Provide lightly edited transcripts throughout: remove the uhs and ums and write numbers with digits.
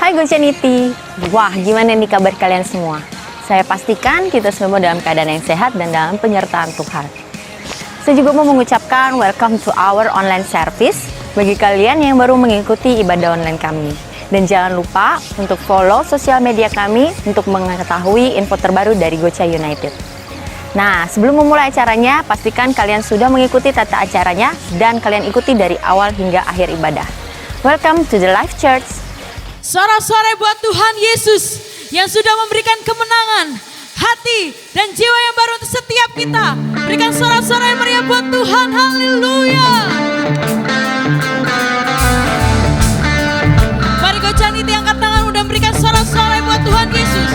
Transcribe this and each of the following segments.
Hai Gochanity, wah gimana nih kabar kalian semua? Saya pastikan kita semua dalam keadaan yang sehat dan dalam penyertaan Tuhan. Saya juga mau mengucapkan welcome to our online service bagi kalian yang baru mengikuti ibadah online kami. Dan jangan lupa untuk follow sosial media kami untuk mengetahui info terbaru dari Gocha United. Nah, sebelum memulai acaranya, pastikan kalian sudah mengikuti tata acaranya dan kalian ikuti dari awal hingga akhir ibadah. Welcome to the Life Church. Sorak-sorai buat Tuhan Yesus yang sudah memberikan kemenangan, hati dan jiwa yang baru untuk setiap kita. Berikan sorak-sorai meriah buat Tuhan, haleluya. Mari Gochanity angkat tangan dan berikan sorak-sorai buat Tuhan Yesus.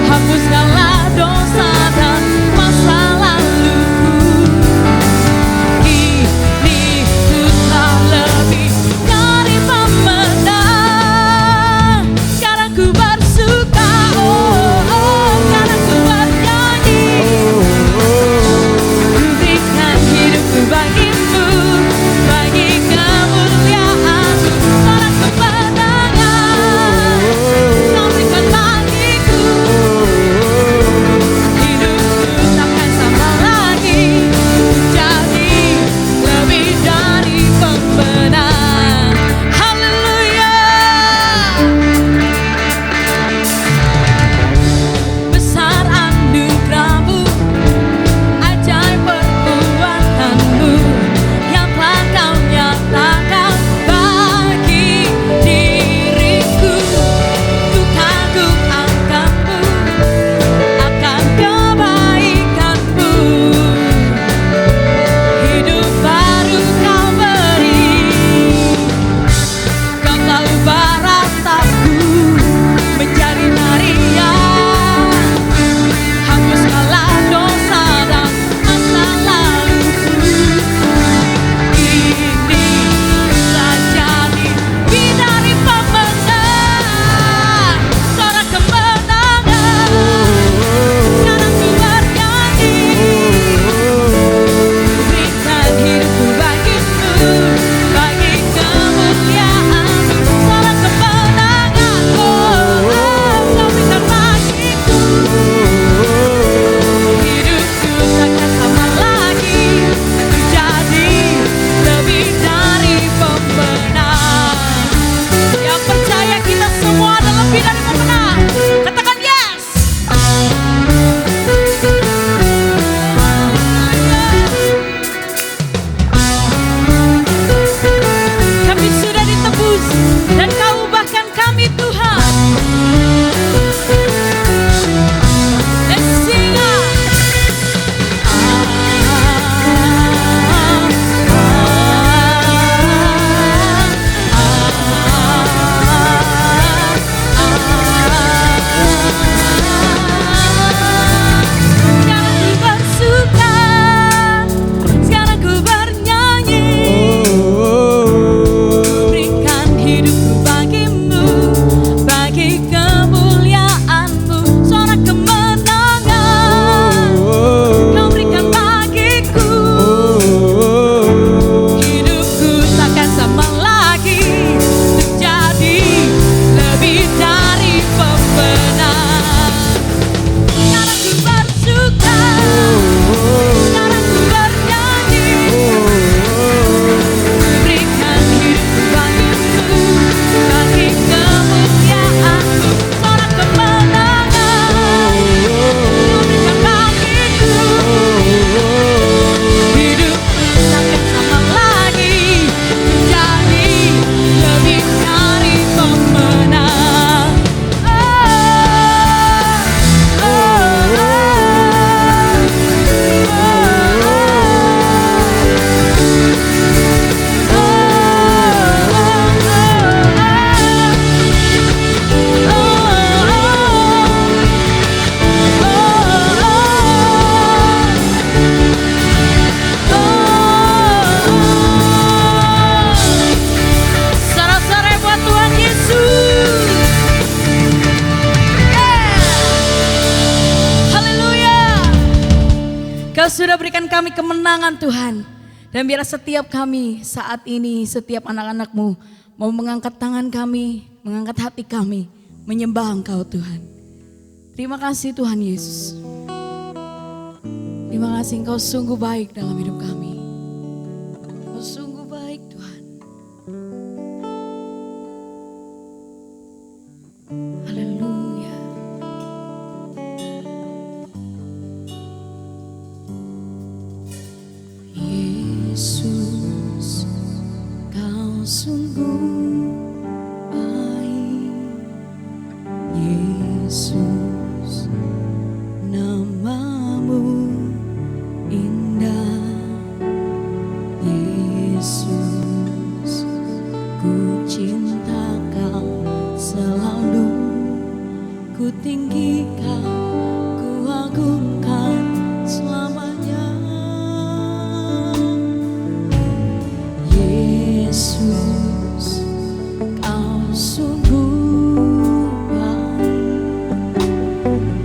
Hapuskanlah Engkau sudah berikan kami kemenangan Tuhan. Dan biarlah setiap kami saat ini, setiap anak-anak-Mu mau mengangkat tangan kami, mengangkat hati kami, menyembah Engkau Tuhan. Terima kasih Tuhan Yesus. Terima kasih Engkau sungguh baik dalam hidup kami. Engkau sungguh baik Tuhan. Haleluya. Yesus, Kau sungguh baik. Yesus, namamu indah. Yesus, ku cinta Kau selalu, ku tinggikan, ku agungkan selamanya. Yesus, Kau sungguh baik.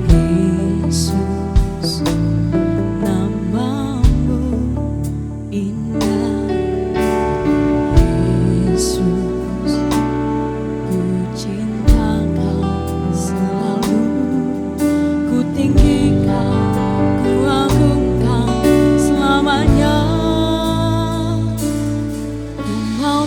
Yesus, namamu indah. Yesus, ku cinta Kau selalu, ku tinggikan, ku agungkan selamanya. Ku mau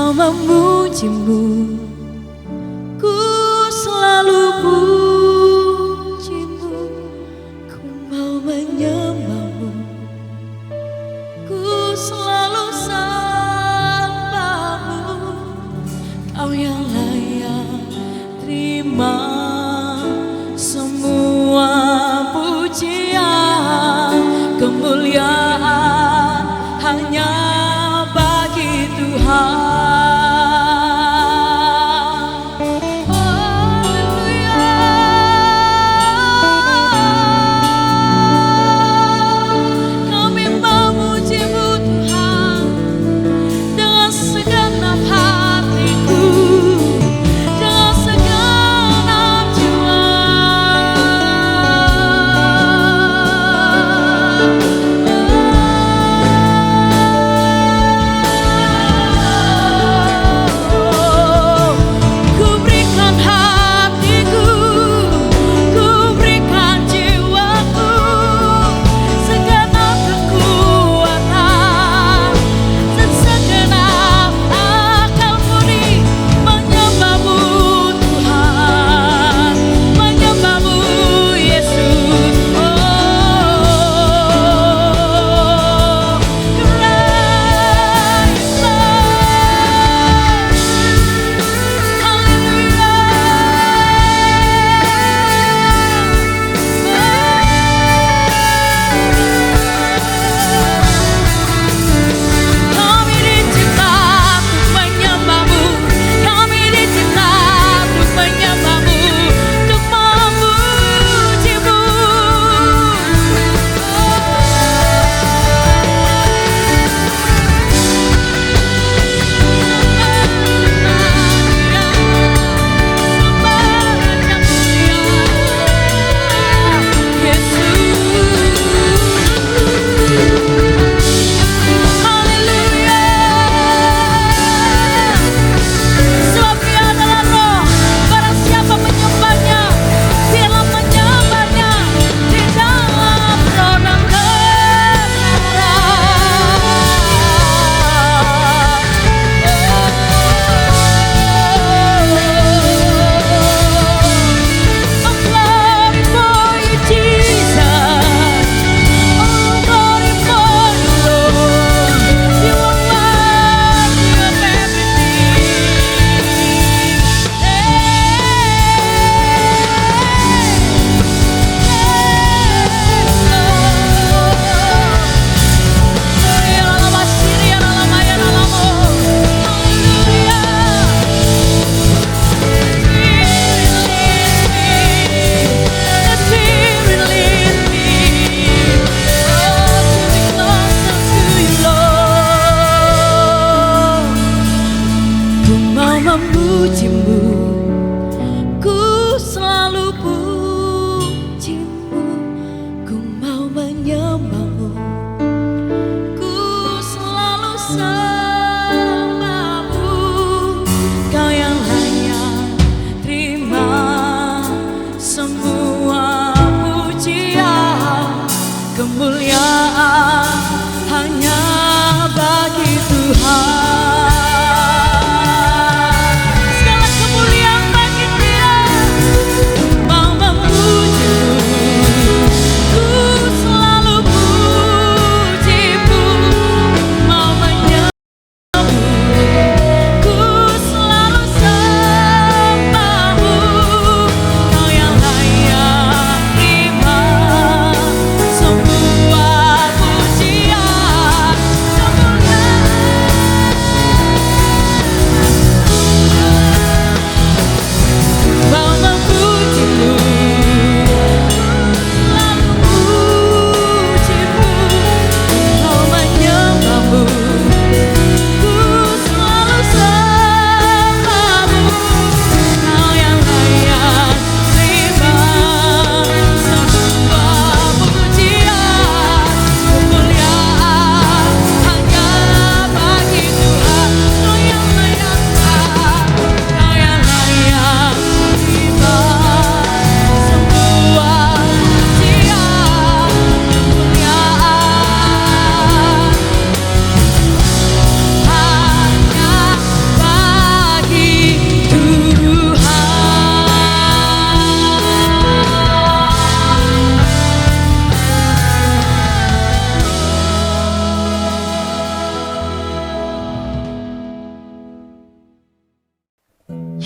mau memujimu, ku selalu pujimu, ku mau menyembahmu, ku selalu sembahmu. Kau yang layak terima semua pujian, kemuliaan hanya bagi Tuhan.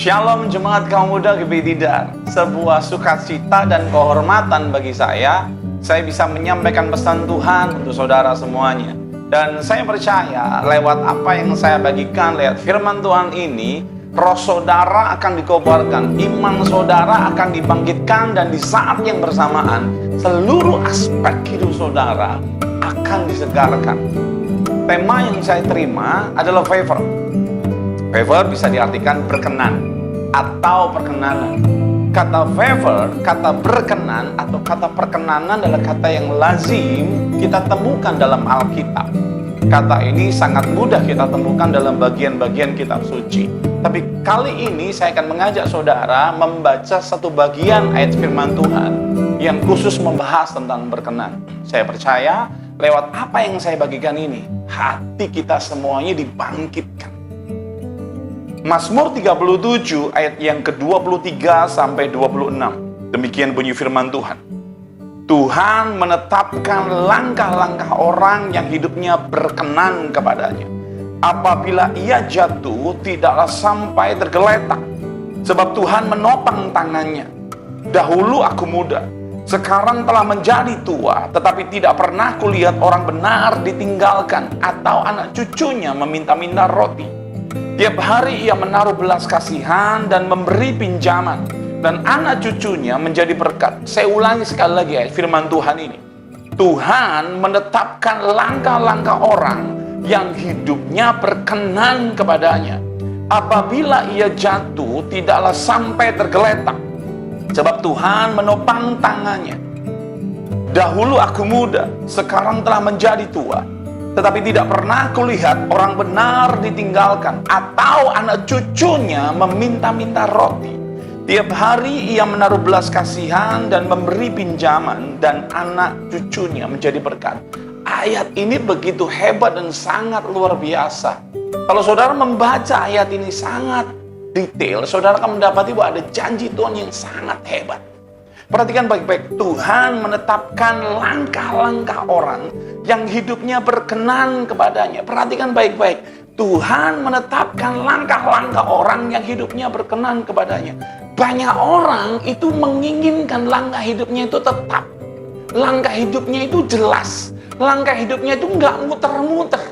Shalom jemaat kaum muda GBI Tidar. Sebuah sukacita dan kehormatan bagi saya bisa menyampaikan pesan Tuhan untuk saudara semuanya. Dan saya percaya lewat apa yang saya bagikan, lewat firman Tuhan ini, roh saudara akan dikobarkan, iman saudara akan dibangkitkan, dan di saat yang bersamaan seluruh aspek hidup saudara akan disegarkan. Tema yang saya terima adalah favor. Favor bisa diartikan berkenan atau perkenanan. Kata favor, kata berkenan atau kata perkenanan adalah kata yang lazim kita temukan dalam Alkitab. Kata ini sangat mudah kita temukan dalam bagian-bagian kitab suci. Tapi kali ini saya akan mengajak saudara membaca satu bagian ayat firman Tuhan yang khusus membahas tentang berkenan. Saya percaya lewat apa yang saya bagikan ini, hati kita semuanya dibangkitkan. Mazmur 37 ayat yang ke-23 sampai 26. Demikian bunyi firman Tuhan. Tuhan menetapkan langkah-langkah orang yang hidupnya berkenan kepadanya. Apabila ia jatuh, tidaklah sampai tergeletak. Sebab Tuhan menopang tangannya. Dahulu aku muda, sekarang telah menjadi tua, tetapi tidak pernah kulihat orang benar ditinggalkan atau anak cucunya meminta-minta roti. Tiap hari ia menaruh belas kasihan dan memberi pinjaman, dan anak cucunya menjadi berkat. Saya ulangi sekali lagi ya, firman Tuhan ini. Tuhan menetapkan langkah-langkah orang yang hidupnya berkenan kepadanya. Apabila ia jatuh, tidaklah sampai tergeletak. Sebab Tuhan menopang tangannya. Dahulu aku muda, sekarang telah menjadi tua, tetapi tidak pernah kulihat orang benar ditinggalkan atau anak cucunya meminta-minta roti. Tiap hari ia menaruh belas kasihan dan memberi pinjaman, dan anak cucunya menjadi berkat. Ayat ini begitu hebat dan sangat luar biasa. Kalau saudara membaca ayat ini sangat detail, saudara akan mendapati bahwa ada janji Tuhan yang sangat hebat. Perhatikan baik-baik, Tuhan menetapkan langkah-langkah orang yang hidupnya berkenan kepadanya. Perhatikan baik-baik, Tuhan menetapkan langkah-langkah orang yang hidupnya berkenan kepadanya. Banyak orang itu menginginkan langkah hidupnya itu tetap. Langkah hidupnya itu jelas. Langkah hidupnya itu nggak muter-muter.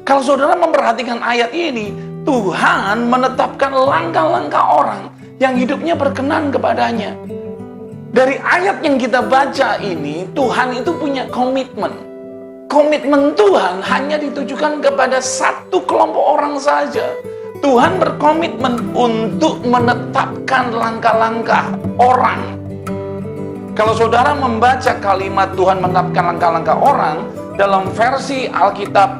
Kalau saudara memperhatikan ayat ini, Tuhan menetapkan langkah-langkah orang yang hidupnya berkenan kepadanya. Dari ayat yang kita baca ini, Tuhan itu punya komitmen. Komitmen Tuhan hanya ditujukan kepada satu kelompok orang saja. Tuhan berkomitmen untuk menetapkan langkah-langkah orang. Kalau saudara membaca kalimat Tuhan menetapkan langkah-langkah orang dalam versi Alkitab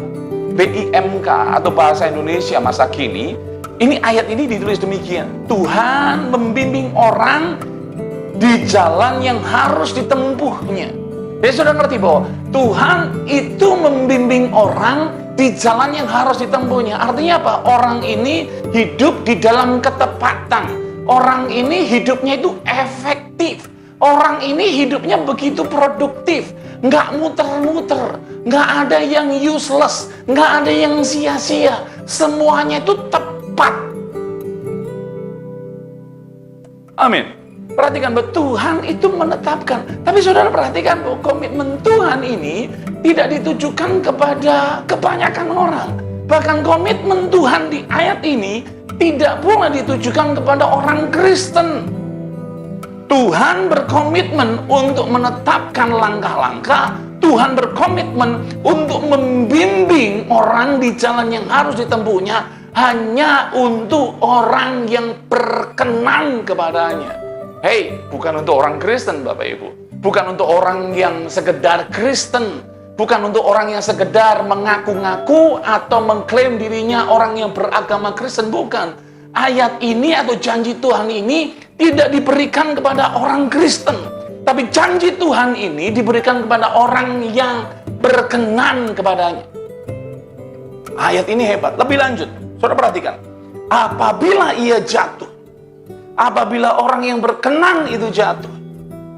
BIMK atau bahasa Indonesia masa kini, ini ayat ini ditulis demikian. Tuhan membimbing orang di jalan yang harus ditempuhnya. Jadi saudara ngerti bahwa Tuhan itu membimbing orang di jalan yang harus ditempuhnya. Artinya apa? Orang ini hidup di dalam ketepatan. Orang ini hidupnya itu efektif. Orang ini hidupnya begitu produktif. Nggak muter-muter. Nggak ada yang useless. Nggak ada yang sia-sia. Semuanya itu tepat. Amin. Perhatikan bahwa Tuhan itu menetapkan. Tapi saudara perhatikan bahwa komitmen Tuhan ini tidak ditujukan kepada kebanyakan orang. Bahkan komitmen Tuhan di ayat ini tidak pula ditujukan kepada orang Kristen. Tuhan berkomitmen untuk menetapkan langkah-langkah. Tuhan berkomitmen untuk membimbing orang di jalan yang harus ditempuhnya hanya untuk orang yang berkenan kepadanya. Hei, bukan untuk orang Kristen Bapak Ibu. Bukan untuk orang yang sekedar Kristen. Bukan untuk orang yang sekedar mengaku-ngaku atau mengklaim dirinya orang yang beragama Kristen. Bukan. Ayat ini atau janji Tuhan ini tidak diberikan kepada orang Kristen. Tapi janji Tuhan ini diberikan kepada orang yang berkenan kepadanya. Ayat ini hebat. Lebih lanjut, saudara perhatikan. Apabila ia jatuh, apabila orang yang berkenan itu jatuh,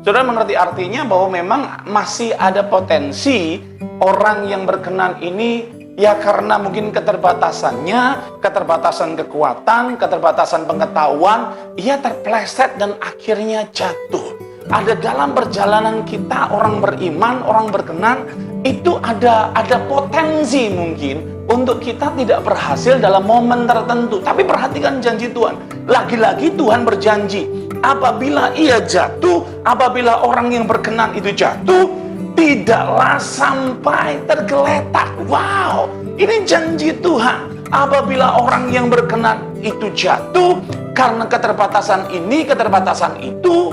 saudara mengerti artinya bahwa memang masih ada potensi orang yang berkenan ini Ya karena mungkin keterbatasannya, keterbatasan kekuatan, keterbatasan pengetahuan, ia terpleset dan akhirnya jatuh. Ada dalam perjalanan kita orang beriman, orang berkenan, itu ada potensi mungkin untuk kita tidak berhasil dalam momen tertentu. Tapi perhatikan janji Tuhan. Lagi-lagi Tuhan berjanji, apabila ia jatuh, apabila orang yang berkenan itu jatuh, tidaklah sampai tergeletak. Wow, ini janji Tuhan. Apabila orang yang berkenan itu jatuh karena keterbatasan ini, keterbatasan itu,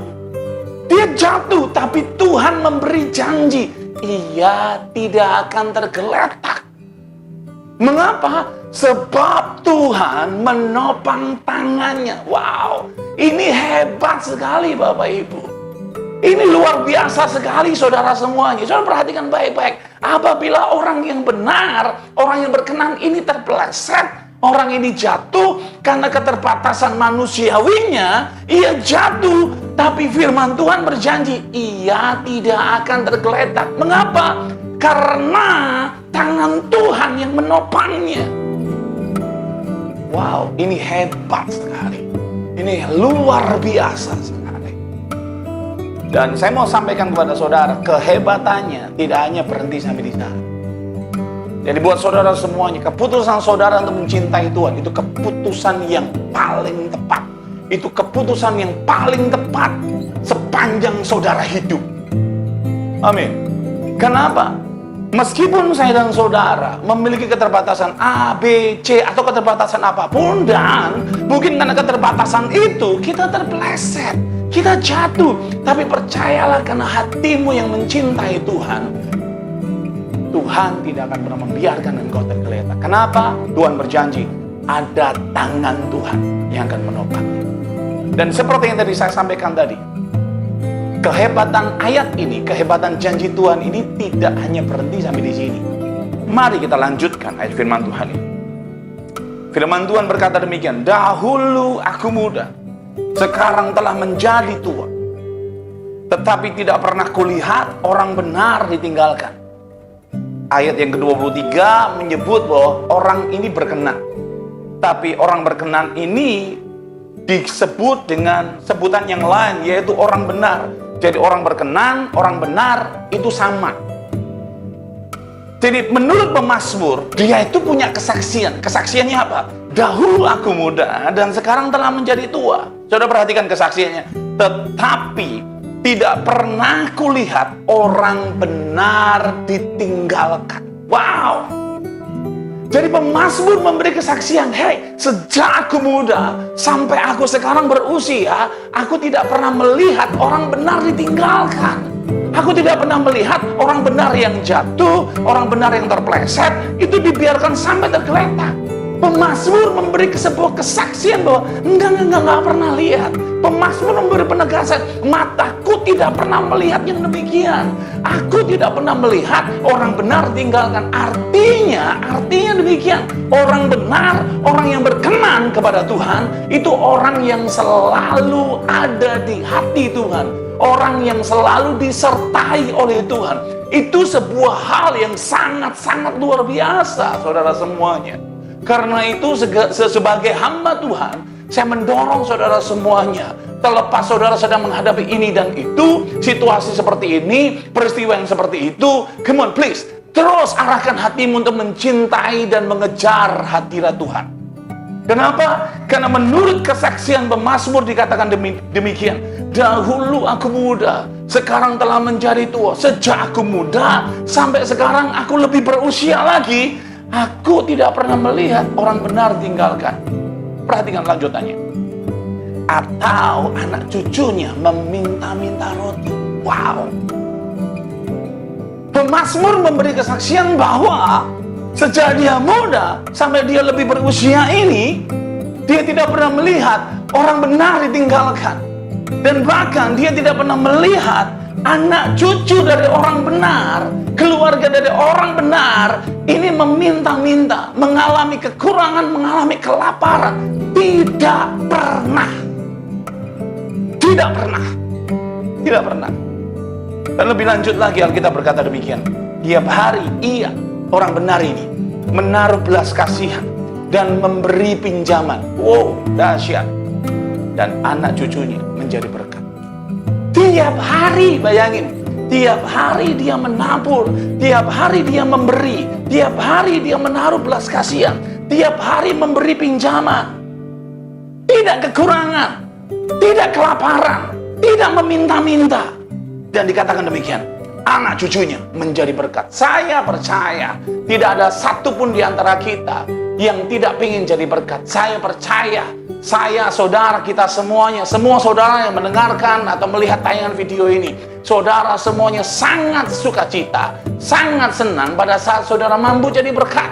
dia jatuh. Tapi Tuhan memberi janji, ia tidak akan tergeletak. Mengapa? Sebab Tuhan menopang tangannya. Wow, ini hebat sekali Bapak Ibu. Ini luar biasa sekali saudara semuanya. Saudara perhatikan baik-baik. Apabila orang yang benar, orang yang berkenan ini terpeleset, orang ini jatuh karena keterbatasan manusiawinya, ia jatuh. Tapi firman Tuhan berjanji, ia tidak akan tergeletak. Mengapa? Karena tangan Tuhan yang menopangnya. Wow, ini hebat sekali. Ini luar biasa sekali. Dan saya mau sampaikan kepada saudara, kehebatannya tidak hanya berhenti sampai di sana. Jadi buat saudara semuanya, keputusan saudara untuk mencintai Tuhan, itu keputusan yang paling tepat. Itu keputusan yang paling tepat sepanjang saudara hidup. Amin. Kenapa? Meskipun saya dan saudara memiliki keterbatasan A, B, C, atau keterbatasan apapun, dan mungkin karena keterbatasan itu kita terpeleset, kita jatuh. Tapi percayalah, karena hatimu yang mencintai Tuhan, Tuhan tidak akan pernah membiarkan engkau tergeletak. Kenapa? Tuhan berjanji, ada tangan Tuhan yang akan menopangnya. Dan seperti yang tadi saya sampaikan tadi, kehebatan ayat ini, kehebatan janji Tuhan ini tidak hanya berhenti sampai di sini. Mari kita lanjutkan ayat firman Tuhan ini. Firman Tuhan berkata demikian, dahulu aku muda, sekarang telah menjadi tua, tetapi tidak pernah kulihat orang benar ditinggalkan. Ayat yang ke-23 menyebut bahwa orang ini berkenan. Tapi orang berkenan ini disebut dengan sebutan yang lain, yaitu orang benar. Jadi orang berkenan, orang benar itu sama. Jadi menurut pemazmur, dia itu punya kesaksian. Kesaksiannya apa? Dahulu aku muda dan sekarang telah menjadi tua. Saudara perhatikan kesaksiannya. Tetapi tidak pernah kulihat orang benar ditinggalkan. Wow. Jadi pemazmur memberi kesaksian, hey, sejak aku muda sampai aku sekarang berusia, aku tidak pernah melihat orang benar ditinggalkan. Aku tidak pernah melihat orang benar yang jatuh, orang benar yang terpleset, itu dibiarkan sampai tergeletak. Pemazmur memberi sebuah kesaksian bahwa enggak pernah lihat. Pemazmur memberi penegasan, mataku tidak pernah melihat yang demikian. Aku tidak pernah melihat orang benar tinggalkan. Artinya demikian. Orang benar, orang yang berkenan kepada Tuhan, itu orang yang selalu ada di hati Tuhan. Orang yang selalu disertai oleh Tuhan. Itu sebuah hal yang sangat-sangat luar biasa, saudara semuanya. Karena itu sebagai hamba Tuhan, saya mendorong saudara semuanya, terlepas saudara sedang menghadapi ini dan itu, situasi seperti ini, peristiwa yang seperti itu, come on please, terus arahkan hatimu untuk mencintai dan mengejar hadirat Tuhan. Kenapa? Karena menurut kesaksian pemazmur dikatakan demikian, dahulu aku muda, sekarang telah menjadi tua. Sejak aku muda sampai sekarang aku lebih berusia lagi, aku tidak pernah melihat orang benar tinggalkan. Perhatikan lanjutannya. Atau anak cucunya meminta-minta roti. Wow. Pemazmur memberi kesaksian bahwa sejak dia muda sampai dia lebih berusia ini, dia tidak pernah melihat orang benar ditinggalkan. Dan bahkan dia tidak pernah melihat anak cucu dari orang benar, keluarga dari orang benar ini meminta-minta, mengalami kekurangan, mengalami kelaparan. Tidak pernah. Tidak pernah. Tidak pernah. Dan lebih lanjut lagi Alkitab berkata demikian, tiap hari ia, orang benar ini, menaruh belas kasihan, dan memberi pinjaman. Wow, dahsyat. Dan anak cucunya menjadi berkat. Tiap hari, bayangin, tiap hari dia menabur, tiap hari dia memberi, tiap hari dia menaruh belas kasihan, tiap hari memberi pinjaman. Tidak kekurangan, tidak kelaparan, tidak meminta-minta. Dan dikatakan demikian, anak cucunya menjadi berkat. Saya percaya tidak ada satupun di antara kita yang tidak ingin jadi berkat. Saya percaya, saya, saudara kita semuanya, semua saudara yang mendengarkan atau melihat tayangan video ini, saudara semuanya sangat sukacita, sangat senang pada saat saudara mampu jadi berkat.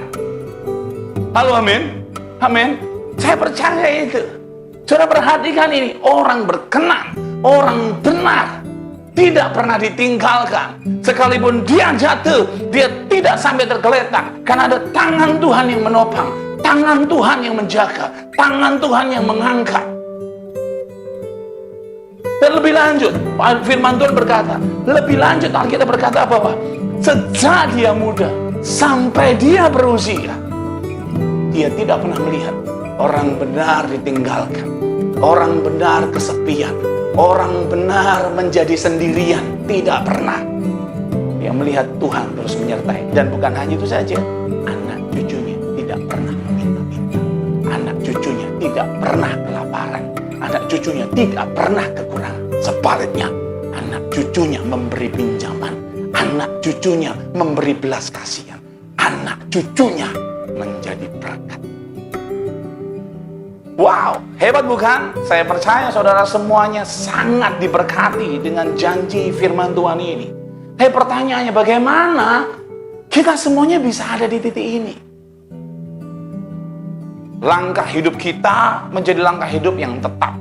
Halo, amin? Amin? Saya percaya itu. Saudara perhatikan ini, orang berkenan, orang benar, tidak pernah ditinggalkan. Sekalipun dia jatuh, dia tidak sampai tergeletak. Karena ada tangan Tuhan yang menopang, tangan Tuhan yang menjaga, tangan Tuhan yang mengangkat. Dan lebih lanjut, firman Tuhan berkata, lebih lanjut Alkitab berkata bahwa sejak dia muda sampai dia berusia, dia tidak pernah melihat orang benar ditinggalkan, orang benar kesepian, orang benar menjadi sendirian. Tidak pernah. Dia melihat Tuhan terus menyertai. Dan bukan hanya itu saja, anak cucunya tidak pernah meminta-minta, anak cucunya tidak pernah kelaparan, anak cucunya tidak pernah kekurangan. Sebaliknya, anak cucunya memberi pinjaman, anak cucunya memberi belas kasihan, anak cucunya menjadi berkat. Wow, hebat bukan? Saya percaya saudara semuanya sangat diberkati dengan janji firman Tuhan ini. Pertanyaannya, bagaimana kita semuanya bisa ada di titik ini? Langkah hidup kita menjadi langkah hidup yang tetap,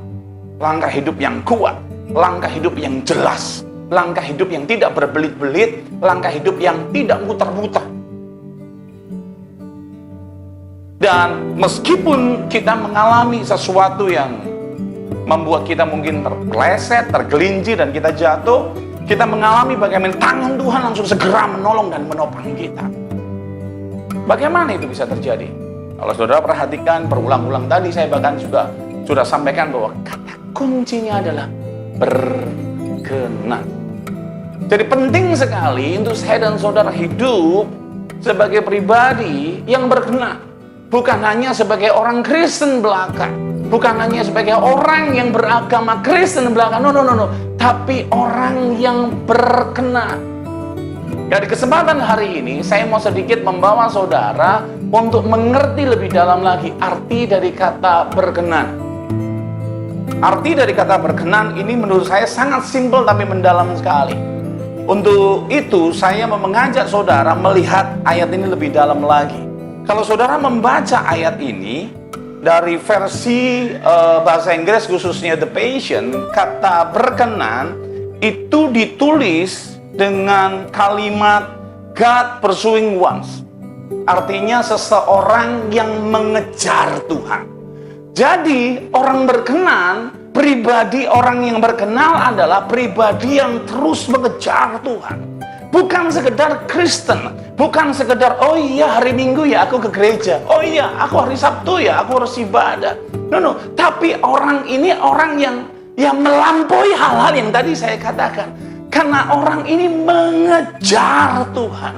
langkah hidup yang kuat, langkah hidup yang jelas, langkah hidup yang tidak berbelit-belit, langkah hidup yang tidak muter-muter. Dan meskipun kita mengalami sesuatu yang membuat kita mungkin terpeleset, tergelincir, dan kita jatuh, kita mengalami bagaimana tangan Tuhan langsung segera menolong dan menopang kita. Bagaimana itu bisa terjadi? Kalau saudara perhatikan berulang-ulang tadi, saya bahkan juga sudah sampaikan bahwa kata kuncinya adalah berkenan. Jadi penting sekali untuk saya dan saudara hidup sebagai pribadi yang berkenan. Bukan hanya sebagai orang Kristen belaka, bukan hanya sebagai orang yang beragama Kristen belaka, no. Tapi orang yang berkenan. Dari kesempatan hari ini, saya mau sedikit membawa saudara untuk mengerti lebih dalam lagi arti dari kata berkenan. Arti dari kata berkenan ini menurut saya sangat simpel tapi mendalam sekali. Untuk itu, saya mau mengajak saudara melihat ayat ini lebih dalam lagi. Kalau saudara membaca ayat ini dari versi bahasa Inggris khususnya The Passion, kata berkenan itu ditulis dengan kalimat God pursuing ones. Artinya seseorang yang mengejar Tuhan. Jadi orang berkenan, pribadi orang yang berkenal adalah pribadi yang terus mengejar Tuhan. Bukan sekedar Kristen, bukan sekedar oh iya hari Minggu ya aku ke gereja, oh iya aku hari Sabtu ya aku harus ibadah. No, tapi orang ini orang yang melampaui hal-hal yang tadi saya katakan. Karena orang ini mengejar Tuhan.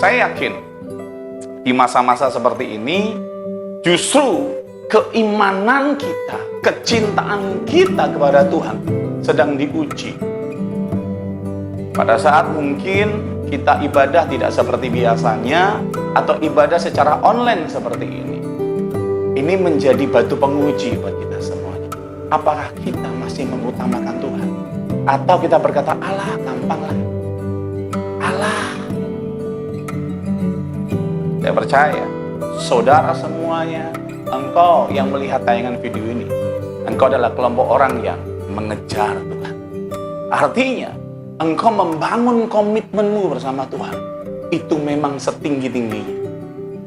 Saya yakin di masa-masa seperti ini justru keimanan kita, kecintaan kita kepada Tuhan sedang diuji. Pada saat mungkin kita ibadah tidak seperti biasanya atau ibadah secara online seperti ini. Ini menjadi batu penguji buat kita semuanya. Apakah kita masih mengutamakan Tuhan? Atau kita berkata, alah gampanglah. Alah. Saya percaya, saudara semuanya, engkau yang melihat tayangan video ini, engkau adalah kelompok orang yang mengejar Tuhan. Artinya, engkau membangun komitmenmu bersama Tuhan. Itu memang setinggi-tingginya.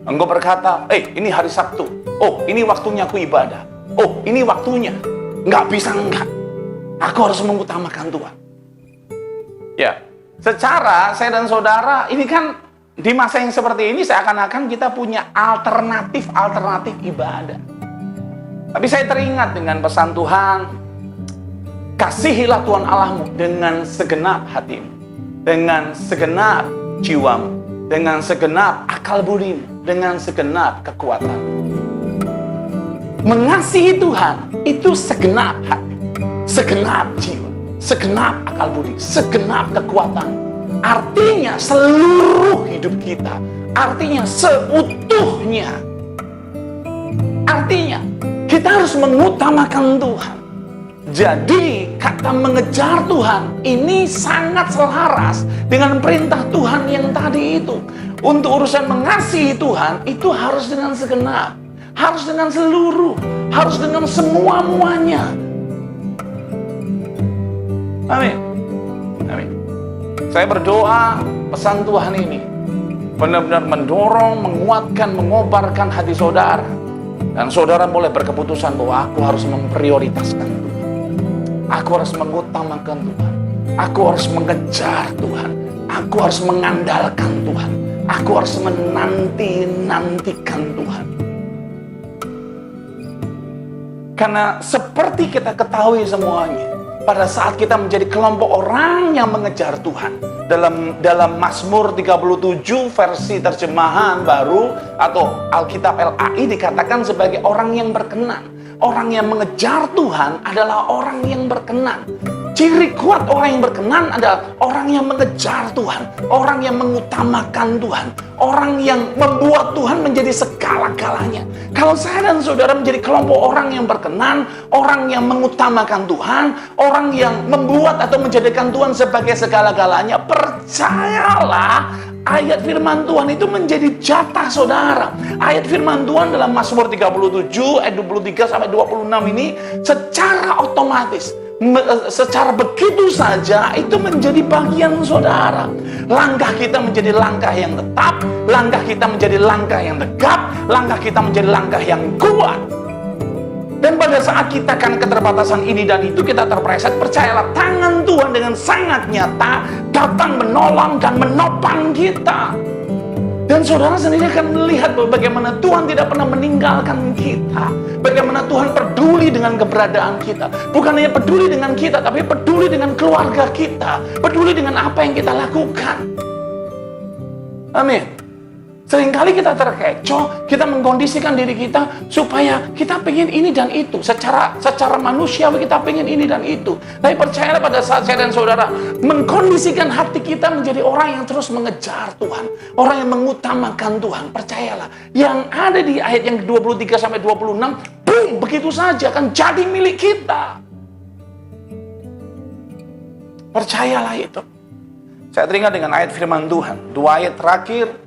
Engkau berkata, ini hari Sabtu. Oh, ini waktunya aku ibadah. Oh, ini waktunya. Nggak bisa enggak. Aku harus mengutamakan Tuhan. Ya, Secara saya dan saudara, ini kan di masa yang seperti ini seakan-akan kita punya alternatif ibadah. Tapi saya teringat dengan pesan Tuhan, kasihilah Tuhan Allahmu dengan segenap hatimu, dengan segenap jiwamu, dengan segenap akal budimu, dengan segenap kekuatan. Mengasihi Tuhan itu segenap hati, segenap jiwa, segenap akal budi, segenap kekuatan. Artinya seluruh hidup kita, artinya seutuhnya. Artinya kita harus mengutamakan Tuhan. Jadi kata mengejar Tuhan ini sangat selaras dengan perintah Tuhan yang tadi itu. Untuk urusan mengasihi Tuhan itu harus dengan segenap, harus dengan seluruh, harus dengan semua-muanya. Amin. Amin. Saya berdoa pesan Tuhan ini benar-benar mendorong, menguatkan, mengobarkan hati saudara. Dan saudara boleh berkeputusan bahwa aku harus memprioritaskan Tuhan. Aku harus mengutamakan Tuhan. Aku harus mengejar Tuhan. Aku harus mengandalkan Tuhan. Aku harus menanti-nantikan Tuhan. Karena seperti kita ketahui semuanya, pada saat kita menjadi kelompok orang yang mengejar Tuhan, dalam Mazmur 37 versi terjemahan baru atau Alkitab LAI dikatakan sebagai orang yang berkenan. Orang yang mengejar Tuhan adalah orang yang berkenan. Ciri kuat orang yang berkenan adalah orang yang mengejar Tuhan, orang yang mengutamakan Tuhan, orang yang membuat Tuhan menjadi segala-galanya. Kalau saya dan saudara menjadi kelompok orang yang berkenan, orang yang mengutamakan Tuhan, orang yang membuat atau menjadikan Tuhan sebagai segala-galanya, percayalah, ayat firman Tuhan itu menjadi jatah saudara. Ayat firman Tuhan dalam Mazmur 37 ayat 23 sampai 26 ini secara otomatis, secara begitu saja itu menjadi bagian saudara. Langkah kita menjadi langkah yang tetap, langkah kita menjadi langkah yang tegap, langkah kita menjadi langkah yang kuat. Dan pada saat kita kan keterbatasan ini dan itu kita terpreset, percayalah tangan Tuhan dengan sangat nyata datang menolong dan menopang kita. Dan saudara sendiri akan melihat bagaimana Tuhan tidak pernah meninggalkan kita. Bagaimana Tuhan peduli dengan keberadaan kita. Bukan hanya peduli dengan kita, tapi peduli dengan keluarga kita. Peduli dengan apa yang kita lakukan. Amin. Seringkali kita terkecoh, kita mengkondisikan diri kita supaya kita pengen ini dan itu. Secara manusiawi kita pengen ini dan itu. Tapi percayalah pada saat saya dan saudara mengkondisikan hati kita menjadi orang yang terus mengejar Tuhan, orang yang mengutamakan Tuhan. Percayalah, yang ada di ayat yang 23 sampai 26, boom, begitu saja akan jadi milik kita. Percayalah itu. Saya teringat dengan ayat firman Tuhan, 2 ayat terakhir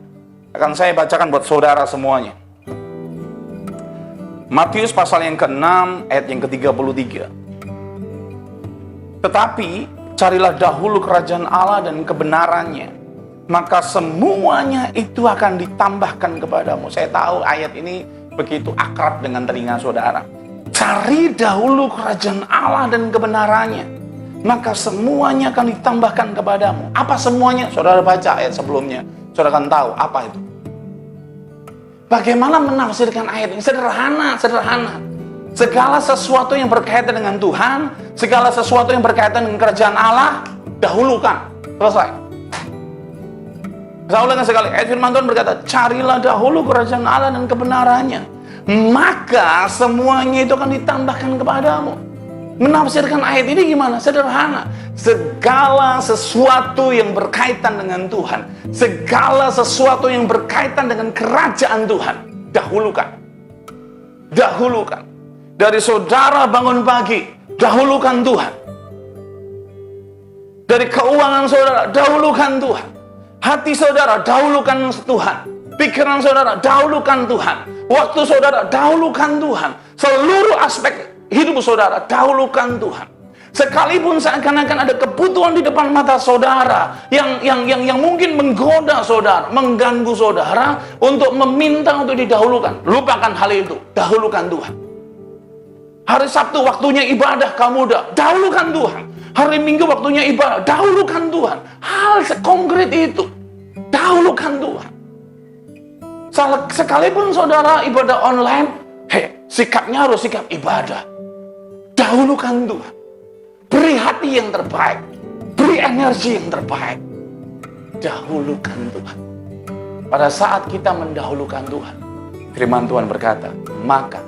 akan saya bacakan buat saudara semuanya. Matius pasal yang ke-6 ayat yang ke-33. Tetapi carilah dahulu kerajaan Allah dan kebenarannya, maka semuanya itu akan ditambahkan kepadamu. Saya tahu ayat ini begitu akrab dengan telinga saudara. Cari dahulu kerajaan Allah dan kebenarannya, maka semuanya akan ditambahkan kepadamu. Apa semuanya? Saudara baca ayat sebelumnya, saudara akan tahu apa itu. Bagaimana menafsirkan ayat ini? Sederhana. Segala sesuatu yang berkaitan dengan Tuhan, segala sesuatu yang berkaitan dengan kerajaan Allah, dahulukan. Selesai. Saya ulangi sekali, ayat firman Tuhan berkata, carilah dahulu kerajaan Allah dan kebenarannya, maka semuanya itu akan ditambahkan kepadamu. Menafsirkan ayat ini gimana? Sederhana. Segala sesuatu yang berkaitan dengan Tuhan, segala sesuatu yang berkaitan dengan kerajaan Tuhan, dahulukan. Dahulukan. Dari saudara bangun pagi, dahulukan Tuhan. Dari keuangan saudara, dahulukan Tuhan. Hati saudara, dahulukan Tuhan. Pikiran saudara, dahulukan Tuhan. Waktu saudara, dahulukan Tuhan. Seluruh aspek hidup saudara, dahulukan Tuhan. Sekalipun seakan-akan ada kebutuhan di depan mata saudara yang mungkin menggoda saudara, mengganggu saudara untuk meminta untuk didahulukan, lupakan hal itu, dahulukan Tuhan. Hari Sabtu waktunya ibadah kaum muda, dahulukan Tuhan. Hari Minggu waktunya ibadah, dahulukan Tuhan. Hal sekonkret itu, dahulukan Tuhan. Sekalipun saudara ibadah online, sikapnya harus sikap ibadah. Dahulukan Tuhan. Beri hati yang terbaik. Beri energi yang terbaik. Dahulukan Tuhan. Pada saat kita mendahulukan Tuhan, firman Tuhan berkata, maka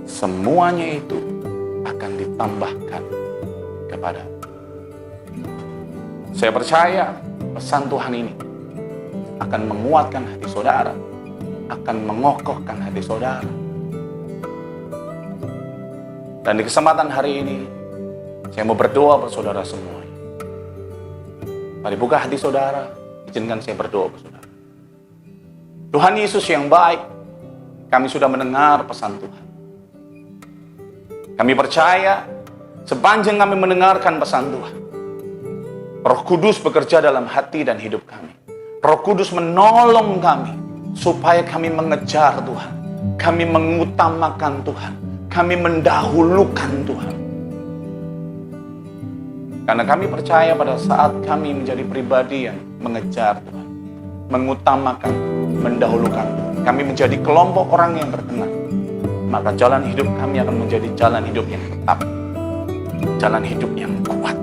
semuanya itu akan ditambahkan kepada. Saya percaya pesan Tuhan ini akan menguatkan hati saudara, akan mengokohkan hati saudara. Dan di kesempatan hari ini, saya mau berdoa buat saudara semua. Mari buka hati saudara, izinkan saya berdoa buat saudara. Tuhan Yesus yang baik, kami sudah mendengar pesan Tuhan. Kami percaya sepanjang kami mendengarkan pesan Tuhan, Roh Kudus bekerja dalam hati dan hidup kami. Roh Kudus menolong kami supaya kami mengejar Tuhan, kami mengutamakan Tuhan, kami mendahulukan Tuhan. Karena kami percaya pada saat kami menjadi pribadi yang mengejar Tuhan, mengutamakan, mendahulukan Tuhan, kami menjadi kelompok orang yang berkenan, maka jalan hidup kami akan menjadi jalan hidup yang tetap, jalan hidup yang kuat.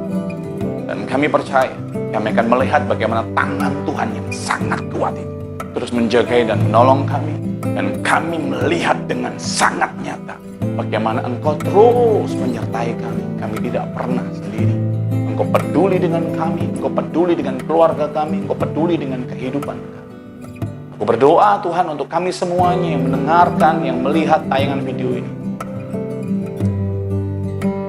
Dan kami percaya, kami akan melihat bagaimana tangan Tuhan yang sangat kuat itu terus menjaga dan menolong kami. Dan kami melihat dengan sangat nyata bagaimana Engkau terus menyertai kami. Kami tidak pernah sendiri. Engkau peduli dengan kami, Engkau peduli dengan keluarga kami, Engkau peduli dengan kehidupan kami. Aku berdoa Tuhan untuk kami semuanya yang mendengarkan, yang melihat tayangan video ini.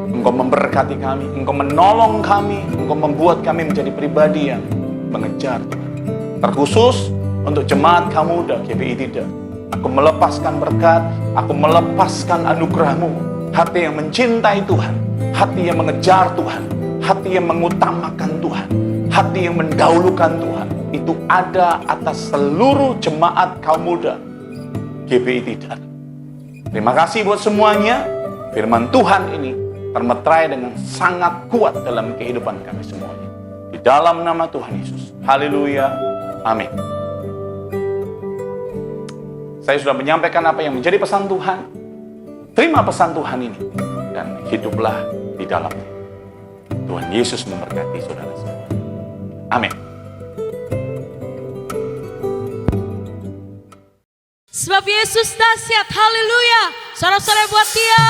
Engkau memberkati kami, Engkau menolong kami, Engkau membuat kami menjadi pribadi yang mengejar Tuhan. Terkhusus untuk jemaat Kamuda GBI Tidak. Aku melepaskan berkat, aku melepaskan anugerah-Mu. Hati yang mencintai Tuhan, hati yang mengejar Tuhan, hati yang mengutamakan Tuhan, hati yang mendahulukan Tuhan, itu ada atas seluruh jemaat kaum muda GBI Tidak. Terima kasih buat semuanya. Firman Tuhan ini termeterai dengan sangat kuat dalam kehidupan kami semuanya. Di dalam nama Tuhan Yesus. Haleluya. Amin. Saya sudah menyampaikan apa yang menjadi pesan Tuhan. Terima pesan Tuhan ini dan hiduplah di dalamnya. Tuhan Yesus memberkati saudara semua. Amin. Sebab Yesus dahsyat, haleluya. Sorak-sorai buat Dia.